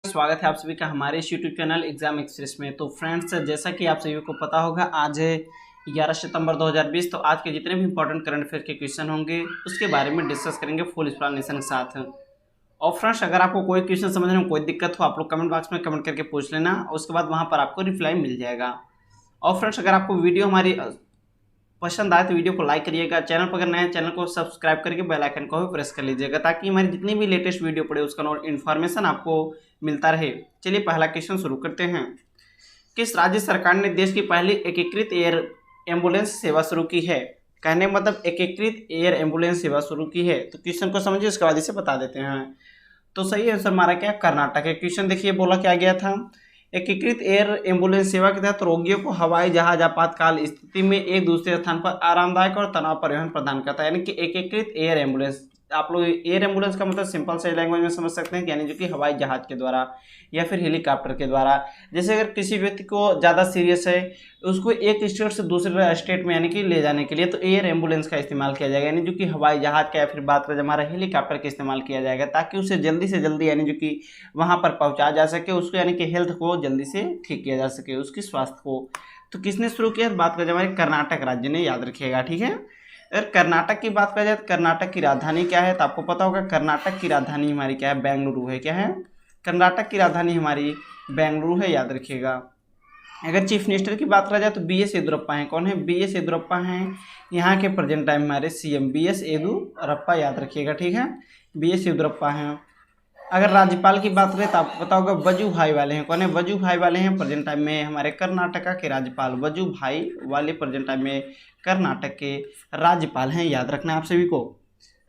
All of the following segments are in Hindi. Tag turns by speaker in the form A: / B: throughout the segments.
A: स्वागत है आप सभी का हमारे इस यूट्यूब चैनल एग्जाम एक्सप्रेस में। तो फ्रेंड्स, जैसा कि आप सभी को पता होगा, आज है 11 सितंबर 2020। तो आज के जितने भी इंपॉर्टेंट करंट अफेयर के क्वेश्चन होंगे उसके बारे में डिस्कस करेंगे फुल एक्सप्लेनेशन के साथ। और फ्रेंड्स, अगर आपको कोई क्वेश्चन समझने में कोई दिक्कत हो, आप लोग कमेंट बॉक्स में कमेंट करके पूछ लेना, उसके बाद वहाँ पर आपको रिप्लाई मिल जाएगा। और फ्रेंड्स, अगर आपको वीडियो हमारी पसंद आए तो वीडियो को लाइक करिएगा। चैनल पर अगर नए हैं चैनल को सब्सक्राइब करके बेल आइकन को भी प्रेस कर लीजिएगा, ताकि हमारी जितनी भी लेटेस्ट वीडियो पड़े उसका इन्फॉर्मेशन आपको मिलता रहे। चलिए पहला क्वेश्चन शुरू करते हैं। किस राज्य सरकार ने देश की पहली एकीकृत एयर एम्बुलेंस सेवा शुरू की है? कहने का मतलब एकीकृत एयर एम्बुलेंस सेवा शुरू की है। तो क्वेश्चन को समझिए, उसके बाद इसे बता देते हैं। तो सही आंसर हमारा क्या? कर्नाटक है। क्वेश्चन देखिए, बोला क्या गया था, एकीकृत एयर एम्बुलेंस सेवा के तहत रोगियों को हवाई जहाज आपातकाल स्थिति में एक दूसरे स्थान पर आरामदायक और तनाव परिवहन प्रदान करता है, यानी कि एकीकृत एयर एम्बुलेंस। आप लोग एयर एम्बुलेंस का मतलब सिंपल से लैंग्वेज में समझ सकते हैं कि यानी जो कि हवाई जहाज के द्वारा या फिर हेलीकॉप्टर के द्वारा। जैसे अगर किसी व्यक्ति को ज़्यादा सीरियस है, उसको एक स्टेट से दूसरे स्टेट में यानी कि ले जाने के लिए तो एयर एम्बुलेंस का इस्तेमाल किया जाएगा, यानी जो कि हवाई जहाज का, या फिर बात करें हमारा हेलीकॉप्टर का इस्तेमाल किया जाएगा, ताकि उसे जल्दी से जल्दी यानी जो कि वहाँ पर पहुँचा जा सके, उसको यानी कि हेल्थ को जल्दी से ठीक किया जा सके, उसकी स्वास्थ्य को। तो किसने शुरू किया? बात करें हमारे कर्नाटक राज्य ने, याद रखिएगा, ठीक है। अगर कर्नाटक की बात करें जाए तो कर्नाटक की राजधानी क्या है? तो आपको पता होगा कर्नाटक की राजधानी हमारी क्या है? बेंगलुरु है। क्या है? कर्नाटक की राजधानी हमारी बेंगलुरु है, याद रखिएगा। अगर चीफ मिनिस्टर की बात करा जाए तो बी एस येदियुरप्पा हैं। कौन है? बी एस येदियुरप्पा हैं यहाँ के प्रेजेंट टाइम हमारे सीएम, बी एस येदियुरप्पा, याद रखिएगा, ठीक है। बी एस येदियुरप्पा हैं। अगर राज्यपाल की बात करें तो आपको पता होगा वजुभाई वाले हैं। कौन है? वजुभाई वाले हैं प्रेजेंट टाइम में हमारे कर्नाटका के राज्यपाल। वजुभाई वाले प्रेजेंट टाइम में कर्नाटक के राज्यपाल हैं, याद रखना है आप सभी को।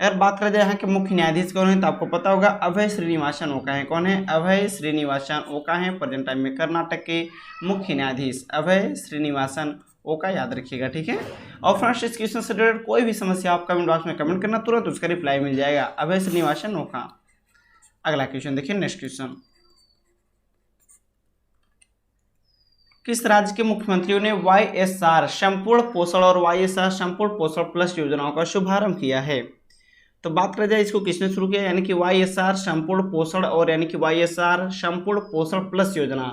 A: अगर बात करें जाए यहाँ के मुख्य न्यायाधीश कौन है तो आपको पता होगा अभय श्रीनिवासन ओका है। कौन है? अभय श्रीनिवासन ओका है प्रेजेंट टाइम में कर्नाटक के मुख्य न्यायाधीश, अभय श्रीनिवासन ओका, याद रखिएगा, ठीक है। और फ्रेंड्स, इस क्वेश्चन से रिलेटेड कोई भी समस्या आप कमेंट बॉक्स में कमेंट करना, तुरंत उसका रिप्लाई मिल जाएगा। अभय श्रीनिवासन ओका। अगला क्वेश्चन देखिए, नेक्स्ट क्वेश्चन। किस राज्य के मुख्यमंत्रियों ने YSR संपूर्ण पोषण और YSR संपूर्ण पोषण प्लस योजनाओं का शुभारंभ किया है? तो बात करें जाए इसको किसने शुरू किया, यानी कि YSR संपूर्ण पोषण और यानी कि YSR संपूर्ण पोषण प्लस योजना।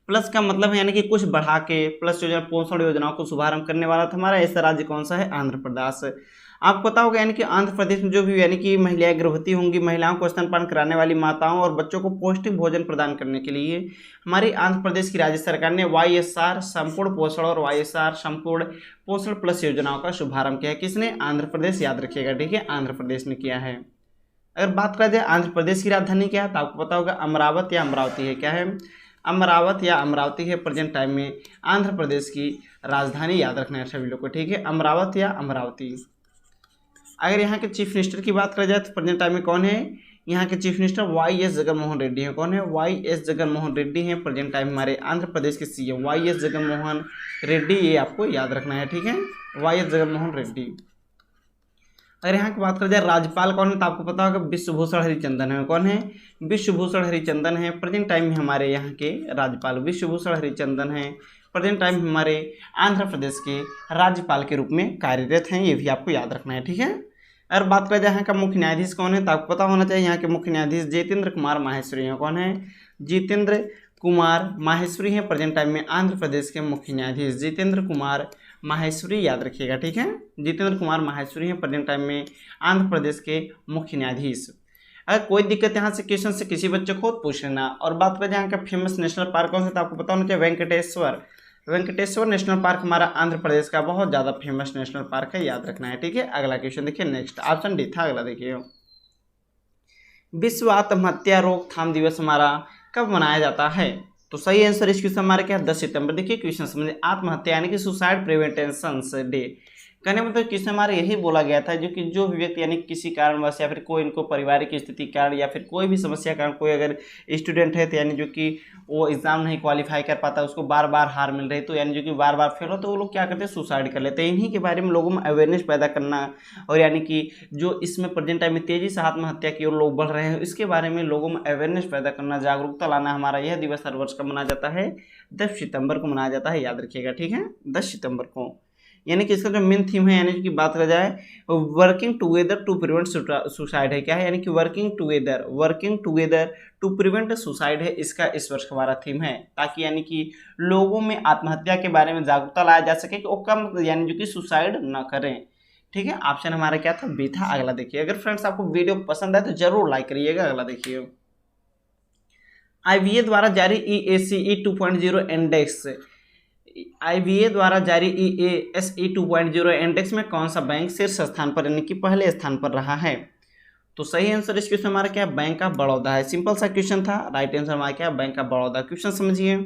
A: प्लस का मतलब है यानी कि कुछ बढ़ा के प्लस योजना, पोषण योजनाओं को शुभारंभ करने वाला था हमारा ऐसा राज्य कौन सा है? आंध्र प्रदेश। आपको पता होगा यानी कि आंध्र प्रदेश में जो भी यानी कि महिलाएं गर्भवती होंगी, महिलाओं को स्तनपान कराने वाली माताओं और बच्चों को पौष्टिक भोजन प्रदान करने के लिए हमारी आंध्र प्रदेश की राज्य सरकार ने YSR संपूर्ण पोषण और YSR संपूर्ण पोषण प्लस योजनाओं का शुभारंभ किया है। किसने? आंध्र प्रदेश, याद रखिएगा, ठीक है, आंध्र प्रदेश ने किया है। अगर बात करें जाए आंध्र प्रदेश की राजधानी क्या है तो आपको पता होगा अमरावती या अमरावती है। क्या है? अमरावती या अमरावती है प्रेजेंट टाइम में आंध्र प्रदेश की राजधानी, याद रखना है सभी लोग को, ठीक है, अमरावती या अमरावती। अगर यहाँ के चीफ मिनिस्टर की बात करा जाए तो प्रेजेंट टाइम में कौन है? यहाँ के chief minister YS Jaganmohan Reddy हैं। कौन है? YS जगनमोहन रेड्डी हैं प्रेजेंट टाइम हमारे आंध्र प्रदेश के सीएम, YS जगनमोहन रेड्डी, ये आपको याद रखना है, ठीक है, YS जगनमोहन रेड्डी। अगर यहाँ की बात करें जाए राज्यपाल कौन है तो आपको पता होगा विश्वभूषण हरिचंदन है। कौन है? विश्वभूषण हरिचंदन है प्रेजेंट टाइम में हमारे यहाँ के राज्यपाल, विश्वभूषण हरिचंदन है प्रेजेंट टाइम हमारे आंध्र प्रदेश के राज्यपाल के रूप में कार्यरत हैं, ये भी आपको याद रखना है, ठीक है। अगर बात करें जाए यहाँ का मुख्य न्यायाधीश कौन है तो आपको पता होना चाहिए यहाँ के मुख्य न्यायाधीश जितेंद्र कुमार माहेश्वरी हैं। कौन है? जितेंद्र कुमार माहेश्वरी हैं प्रेजेंट टाइम में आंध्र प्रदेश के मुख्य न्यायाधीश, जितेंद्र कुमार माहेश्वरी, याद रखिएगा, ठीक है, जितेंद्र कुमार माहेश्वरी हैं प्रेजेंट टाइम में आंध्र प्रदेश के मुख्य न्यायाधीश। अगर कोई दिक्कत यहाँ से क्वेश्चन से किसी बच्चे को पूछ लेना। और बात करें यहाँ का फेमस नेशनल पार्क कौन सा तो आपको पता होना चाहिए वेंकटेश्वर। वेंकटेश्वर नेशनल पार्क हमारा आंध्र प्रदेश का बहुत ज़्यादा फेमस नेशनल पार्क है, याद रखना है, ठीक है। अगला क्वेश्चन देखिए, नेक्स्ट ऑप्शन डी था। अगला देखिए, विश्व आत्महत्या रोकथाम दिवस हमारा कब मनाया जाता है? तो सही आंसर इस क्वेश्चन हमारे क्या है? 10 सितंबर। देखिए क्वेश्चन समझिए, आत्महत्या यानी कि सुसाइड प्रिवेंशन डे। कहने मतलब क्वेश्चन हमारे यही बोला गया था जो कि जो भी व्यक्ति यानी किसी कारणवश या फिर कोई इनको पारिवारिक स्थिति कारण या फिर कोई भी समस्या कारण कोई अगर स्टूडेंट है तो यानी जो कि वो एग्ज़ाम नहीं क्वालिफाई कर पाता, उसको बार बार हार मिल रही, तो यानी जो कि बार बार फेल हो, तो वो लोग क्या करते हैं? सुसाइड कर लेते हैं। इन्हीं के बारे में लोगों में अवेयरनेस पैदा करना और यानी कि जो इसमें प्रेजेंट टाइम में तेज़ी से आत्महत्या की ओर लोग बढ़ रहे हैं, इसके बारे में लोगों में अवेयरनेस पैदा करना, जागरूकता लाना, हमारा यह दिवस हर वर्ष का मनाया जाता है 10 सितंबर को मनाया जाता है, याद रखिएगा, ठीक है, 10 सितंबर को। यानी कि इसका जो मेन थीम है, यानी कि बात करा जाए working together to prevent suicide है। क्या है, यानी कि working together to prevent suicide है, इसका इस वर्ष का हमारा थीम है, ताकि यानी कि लोगों में आत्महत्या के बारे में जागरूकता लाया जा सके कि वो कम यानी जो कि सुसाइड न करें। ठीक है, ऑप्शन हमारा क्या था, बी था। अगला देखिए, अगर फ्रेंड्स आपको वीडियो पसंद आए तो जरूर लाइक करिएगा। अगला देखिए, IVA द्वारा जारी EACE 2.0 इंडेक्स, IVA द्वारा जारी EASE 2.0 इंडेक्स में कौन सा बैंक शीर्ष स्थान पर यानी कि पहले स्थान पर रहा है? तो सही आंसर इस क्वेश्चन हमारा क्या है, बैंक ऑफ बड़ौदा है। सिंपल सा क्वेश्चन था, राइट आंसर हमारा क्या है, बैंक ऑफ बड़ौदा। क्वेश्चन समझिए,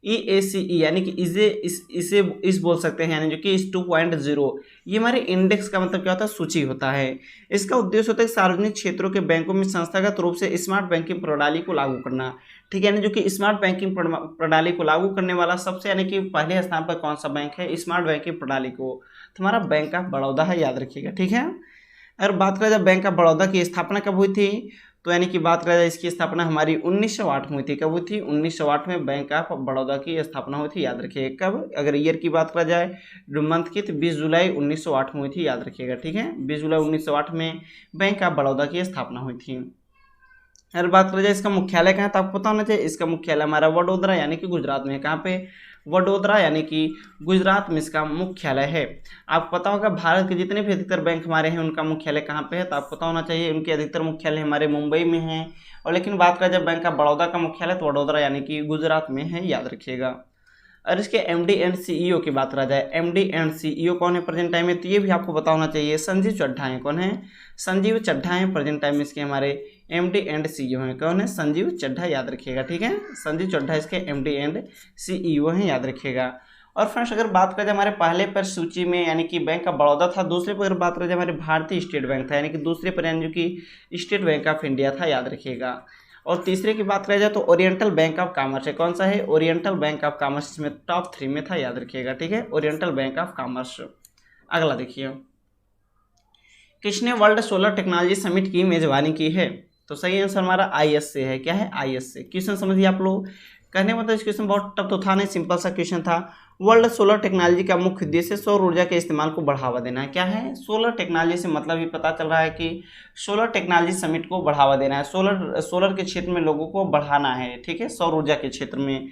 A: EACE यानी कि इसे बोल सकते हैं, यानी जो कि इस 2.0 ये हमारे इंडेक्स का मतलब क्या होता है, सूची होता है। इसका उद्देश्य होता है सार्वजनिक क्षेत्रों के बैंकों में संस्थागत रूप से स्मार्ट बैंकिंग प्रणाली को लागू करना। ठीक है, यानी जो कि स्मार्ट बैंकिंग प्रणाली को लागू करने वाला सबसे यानी कि पहले स्थान पर कौन सा बैंक है स्मार्ट बैंकिंग प्रणाली को, तो हमारा बैंक ऑफ बड़ौदा है, याद रखिएगा। ठीक है, अगर बात करें जाए बैंक ऑफ बड़ौदा की स्थापना कब हुई थी, तो यानी कि बात करें जाए इसकी स्थापना हमारी 1908 में हुई थी। कब हुई थी, 1908 में बैंक ऑफ बड़ौदा की स्थापना हुई थी, याद रखिएगा। कब, अगर ईयर की बात करा जाए मंथ की, तो 20 जुलाई 1908 में हुई थी, याद रखिएगा। ठीक है, 20 जुलाई 1908 में बैंक ऑफ बड़ौदा की स्थापना हुई थी। अगर बात करें जाए इसका मुख्यालय कहाँ है, तो आपको पता होना चाहिए, इसका मुख्यालय हमारा वडोदरा यानी कि गुजरात में है। कहाँ पे, वडोदरा यानी कि गुजरात में इसका मुख्यालय है। आपको पता होगा भारत के जितने भी अधिकतर बैंक हमारे हैं उनका मुख्यालय कहाँ पे है, तो आपको पता होना चाहिए उनके अधिकतर मुख्यालय हमारे मुंबई में है। और लेकिन बात करें जब बैंक ऑफ बड़ौदा का मुख्यालय तो वडोदरा यानी कि गुजरात में है, याद रखिएगा। और इसके MD एंड CEO की बात करा जाए, MD एंड CEO कौन है प्रेजेंट टाइम में, तो ये भी आपको पता होना चाहिए, संजीव चड्ढा है। कौन है, संजीव चड्ढा है प्रेजेंट टाइम में इसके हमारे MD एंड CEO हैं। कौन है, संजीव चड्ढा, याद रखिएगा। ठीक है, संजीव चड्ढा इसके MD एंड CEO हैं, याद रखिएगा। और फ्रेंड्स अगर बात करें हमारे पहले पर सूची में यानी कि बैंक ऑफ बड़ौदा था, दूसरे पर अगर बात करें हमारे भारतीय स्टेट बैंक था, यानी कि दूसरे पर यानी कि स्टेट बैंक ऑफ इंडिया था, याद रखिएगा। और तीसरे की बात करें जाए तो ओरिएंटल बैंक ऑफ कॉमर्स है। कौन सा है, ओरिएंटल बैंक ऑफ कॉमर्स, इसमें टॉप 3 में था, याद रखिएगा। ठीक है, ओरिएंटल बैंक ऑफ कॉमर्स। अगला देखिए, किसने वर्ल्ड सोलर टेक्नोलॉजी समिट की मेजबानी की है, तो सही आंसर हमारा ISA है। क्या है, ISA। क्वेश्चन समझिए आप लोग, कहने मतलब इस क्वेश्चन बहुत टफ तो था नहीं, सिंपल सा क्वेश्चन था। वर्ल्ड सोलर टेक्नोलॉजी का मुख्य उद्देश्य सौर ऊर्जा के इस्तेमाल को बढ़ावा देना है। क्या है, सोलर टेक्नोलॉजी से मतलब ये पता चल रहा है कि सोलर टेक्नोलॉजी समिट को बढ़ावा देना है, सोलर के क्षेत्र में लोगों को बढ़ाना है। ठीक है, सौर ऊर्जा के क्षेत्र में।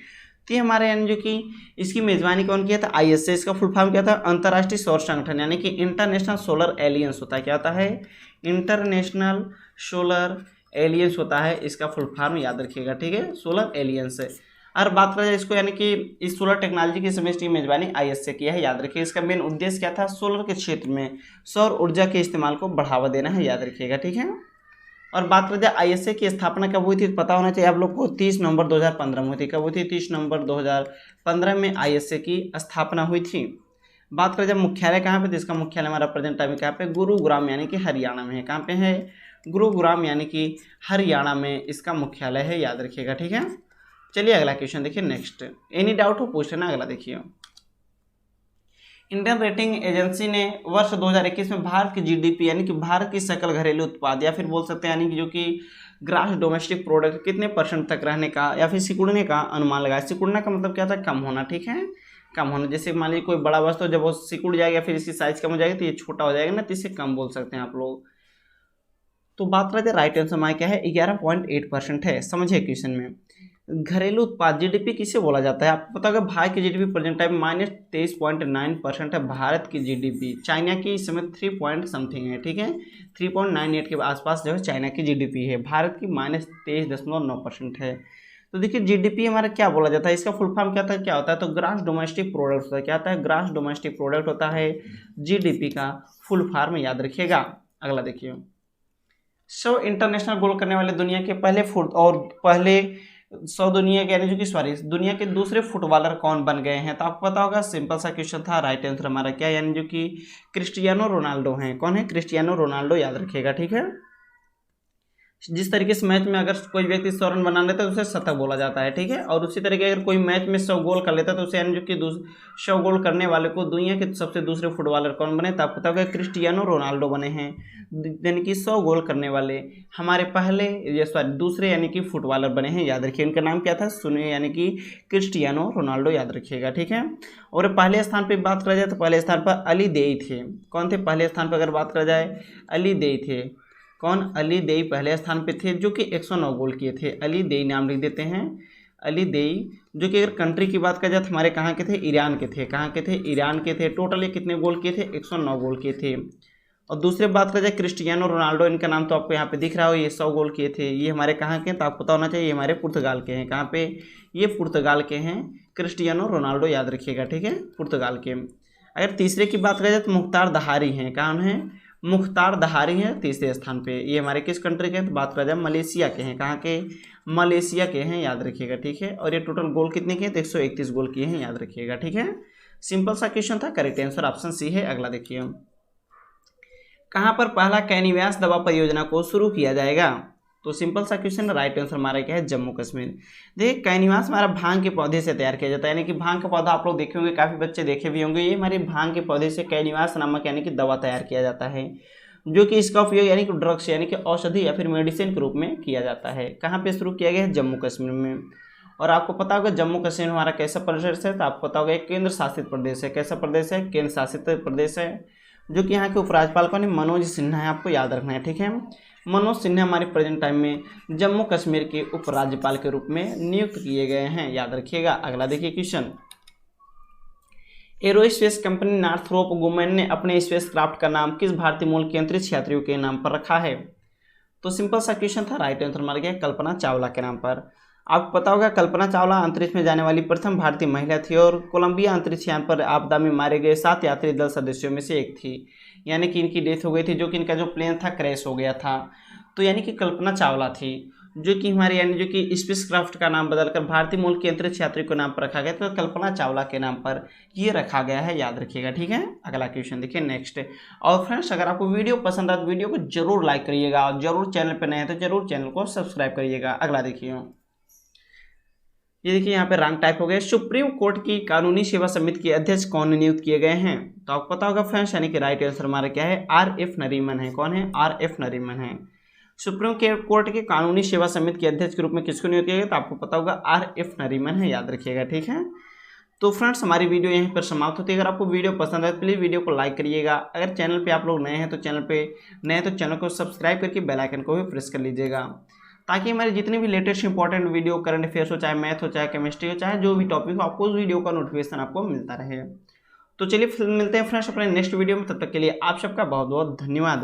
A: तो ये हमारे यानी जो कि इसकी मेजबानी कौन किया था, ISA। इसका फुल फॉर्म क्या था, अंतर्राष्ट्रीय सौर संगठन, यानी कि इंटरनेशनल सोलर एलियंस होता है। क्या होता है, इंटरनेशनल सोलर एलियंस होता है, इसका फुल फॉर्म याद रखिएगा। ठीक है, सोलर एलियंस है। और बात करें इसको यानी कि इस सोलर टेक्नोलॉजी की समिट की मेजबानी ISA किया है, याद रखिए। इसका मेन उद्देश्य क्या था, सोलर के क्षेत्र में सौर ऊर्जा के इस्तेमाल को बढ़ावा देना है, याद रखिएगा। ठीक है, और बात करें जाए ISA की स्थापना कब हुई थी, पता होना चाहिए आप लोग को, 30 नवंबर 2015 में हुई थी। कब हुई थी, 30 नवंबर 2015 में ISA की स्थापना हुई थी। बात करें जब मुख्यालय कहाँ पे, तो इसका मुख्यालय हमारा प्रेजेंट टाइम में कहाँ पे, गुरुग्राम यानी कि हरियाणा में है। कहाँ पे है, गुरुग्राम यानी कि हरियाणा में इसका मुख्यालय है, याद रखिएगा। ठीक है, चलिए अगला क्वेश्चन देखिए। नेक्स्ट एनी डाउट हो पूछ लेना। अगला देखिए, इंडियन रेटिंग एजेंसी ने वर्ष 2021 में भारत की GDP यानी कि भारत की सकल घरेलू उत्पाद, या फिर बोल सकते हैं यानी कि जो कि ग्रास डोमेस्टिक प्रोडक्ट कितने % तक रहने का या फिर सिकुड़ने का अनुमान लगाया। सिकुड़ना का मतलब क्या था, कम होना। ठीक है, कम होना। जैसे मान लीजिए कोई बड़ा वस्तु जब वो सिकुड़ जाएगा फिर इसकी साइज कम हो जाएगी तो ये छोटा हो जाएगा ना, तो इसे कम बोल सकते हैं आप लोग। तो बात करते हैं राइट आंसर हमारा क्या है, 11.8% है। समझिए क्वेश्चन में, घरेलू उत्पाद GDP किसे बोला जाता है, आपको पता होगा भारत की GDP प्रेजेंट टाइम -23.9% है। भारत की GDP, चाइना की इस समय 3 पॉइंट समथिंग है। ठीक है, 3.98 के आसपास जो है चाइना की GDP है, भारत की -23.9% है। तो देखिए GDP हमारा क्या बोला जाता है, इसका फुल फॉर्म क्या होता है, तो ग्रास डोमेस्टिक प्रोडक्ट होता है। क्या होता है, ग्रास डोमेस्टिक प्रोडक्ट होता है GDP का फुल फॉर्म, याद रखिएगा। अगला देखिए, 100 इंटरनेशनल गोल करने वाले दुनिया के पहले 100 दुनिया के यानी जो कि दुनिया के दूसरे फुटबॉलर कौन बन गए हैं, तो आपको पता होगा, सिंपल सा क्वेश्चन था। राइट आंसर हमारा क्या है, यानी जो कि क्रिस्टियानो रोनाल्डो हैं। कौन है, क्रिस्टियानो रोनाल्डो, याद रखिएगा। ठीक है, जिस तरीके से मैच में अगर कोई व्यक्ति 100 रन बना लेता है तो उसे शतक बोला जाता है, ठीक है। और उसी तरीके अगर कोई मैच में 100 गोल कर लेता है तो उसे यानी जो कि 100 गोल करने वाले को दुनिया के सबसे दूसरे फुटबॉलर कौन बने, तो आपको पता होगा क्रिस्टियानो रोनाल्डो बने हैं, यानी कि 100 गोल करने वाले हमारे दूसरे यानी कि फुटबॉलर बने हैं। याद रखिए उनका नाम क्या था, सुनिए, यानी कि क्रिस्टियानो रोनाल्डो, याद रखिएगा, ठीक है। और पहले स्थान पर बात करा जाए तो पहले स्थान पर अली देई थे। कौन थे पहले स्थान पर अगर बात करा जाए, अली देई थे। कौन, अली देई पहले स्थान पे थे जो कि 109 गोल किए थे। अली देई नाम लिख देते हैं, अली देई, जो कि अगर कंट्री की बात करें जाए तो हमारे कहाँ के थे, ईरान के थे। कहाँ के थे, ईरान के थे। टोटल ये कितने गोल किए थे, 109 गोल किए थे। और दूसरे बात करें जाए क्रिस्टियानो रोनाल्डो, इनका नाम तो आपको यहाँ पे दिख रहा हो, ये 100 गोल किए थे। ये हमारे कहाँ के हैं तो आपको पता होना चाहिए, ये हमारे पुर्तगाल के हैं। कहाँ पे, ये पुर्तगाल के हैं क्रिस्टियानो रोनाल्डो, याद रखिएगा, ठीक है, पुर्तगाल के। अगर तीसरे की बात करें जाए तो मुख्तार दहारी हैं। कौन है, मुख्तार दहारी हैं तीसरे स्थान पे। ये हमारे किस कंट्री के हैं तो बात करा जाए मलेशिया के हैं। कहाँ के, मलेशिया के हैं, याद रखिएगा, ठीक है। और ये टोटल गोल कितने के हैं तो 131 गोल किए हैं, याद रखिएगा, ठीक है। सिंपल सा क्वेश्चन था, करेक्ट आंसर ऑप्शन सी है। अगला देखिए, कहाँ पर पहला कैनवास दवा परियोजना को शुरू किया जाएगा, तो सिंपल सा क्वेश्चन, राइट आंसर हमारा क्या है, जम्मू कश्मीर। देखिए कैनवास हमारा भांग के पौधे से तैयार किया जाता है, यानी कि भांग का पौधा आप लोग देखे होंगे, काफ़ी बच्चे देखे भी होंगे। ये हमारे भांग के पौधे से कैनवास नामक यानी कि दवा तैयार किया जाता है, जो कि इसका उपयोग यानी कि ड्रग्स यानी कि औषधि या फिर मेडिसिन के रूप में किया जाता है। कहाँ पे शुरू किया गया है, जम्मू कश्मीर में। और आपको पता होगा जम्मू कश्मीर हमारा कैसा प्रदेश है, तो आपको पता होगा एक केंद्र शासित प्रदेश है। कैसा प्रदेश है, केंद्र शासित प्रदेश है, जो कि यहाँ के उपराज्यपाल कौन है, मनोज सिन्हा है, आपको याद रखना है, ठीक है। मनोज सिन्हा हमारे प्रेजेंट टाइम में जम्मू कश्मीर के उपराज्यपाल के रूप में नियुक्त किए गए हैं, याद रखिएगा। अगला देखिए question, aerospace company Northrop women ने अपने स्पेस क्राफ्ट का नाम किस भारतीय मूल के अंतरिक्ष यात्रियों के नाम पर रखा है, तो सिंपल सा क्वेश्चन था, राइट आंसर मार गया कल्पना चावला के नाम पर। आपको पता होगा कल्पना चावला अंतरिक्ष में जाने वाली प्रथम भारतीय महिला थी और कोलंबिया अंतरिक्ष यान पर आपदा में मारे गए 7 यात्री दल सदस्यों में से एक थी, यानी कि इनकी डेथ हो गई थी, जो कि इनका जो प्लेन था क्रैश हो गया था। तो यानी कि कल्पना चावला थी, जो कि हमारे यानी जो कि स्पेस क्राफ्ट का नाम बदलकर भारतीय मूल के अंतरिक्ष यात्री को नाम पर रखा गया, तो कल्पना चावला के नाम पर ये रखा गया है, याद रखिएगा, ठीक है। अगला क्वेश्चन देखिए नेक्स्ट। और फ्रेंड्स अगर आपको वीडियो पसंद आए तो वीडियो को जरूर लाइक करिएगा और जरूर चैनल पर नए हैं तो जरूर चैनल को सब्सक्राइब करिएगा। अगला देखिए, ये देखिए यहाँ पे रंग टाइप हो गए। सुप्रीम कोर्ट की कानूनी सेवा समिति के अध्यक्ष कौन नियुक्त किए गए हैं, तो आपको पता होगा फ्रेंड्स, यानी कि राइट आंसर हमारा क्या है, RF नरीमन है। कौन है, RF नरीमन है। सुप्रीम कोर्ट के कानूनी सेवा समिति के अध्यक्ष के रूप में किसको नियुक्त किया गया, तो आपको पता होगा RF नरीमन है, याद रखिएगा, ठीक है। तो फ्रेंड्स हमारी वीडियो यहीं पर समाप्त होती है। अगर आपको वीडियो पसंद आए तो प्लीज़ वीडियो को लाइक करिएगा। अगर चैनल पे आप लोग नए हैं तो चैनल को सब्सक्राइब करके बेल आइकन को भी प्रेस कर लीजिएगा, ताकि हमारे जितने भी latest important video current affairs हो, चाहे मैथ हो, चाहे केमिस्ट्री हो, चाहे जो भी टॉपिक हो, आपको उस वीडियो का नोटिफिकेशन आपको मिलता रहे। तो चलिए फिर मिलते हैं फ्रेंड्स अपने नेक्स्ट वीडियो में, तब तक के लिए आप सबका बहुत बहुत धन्यवाद।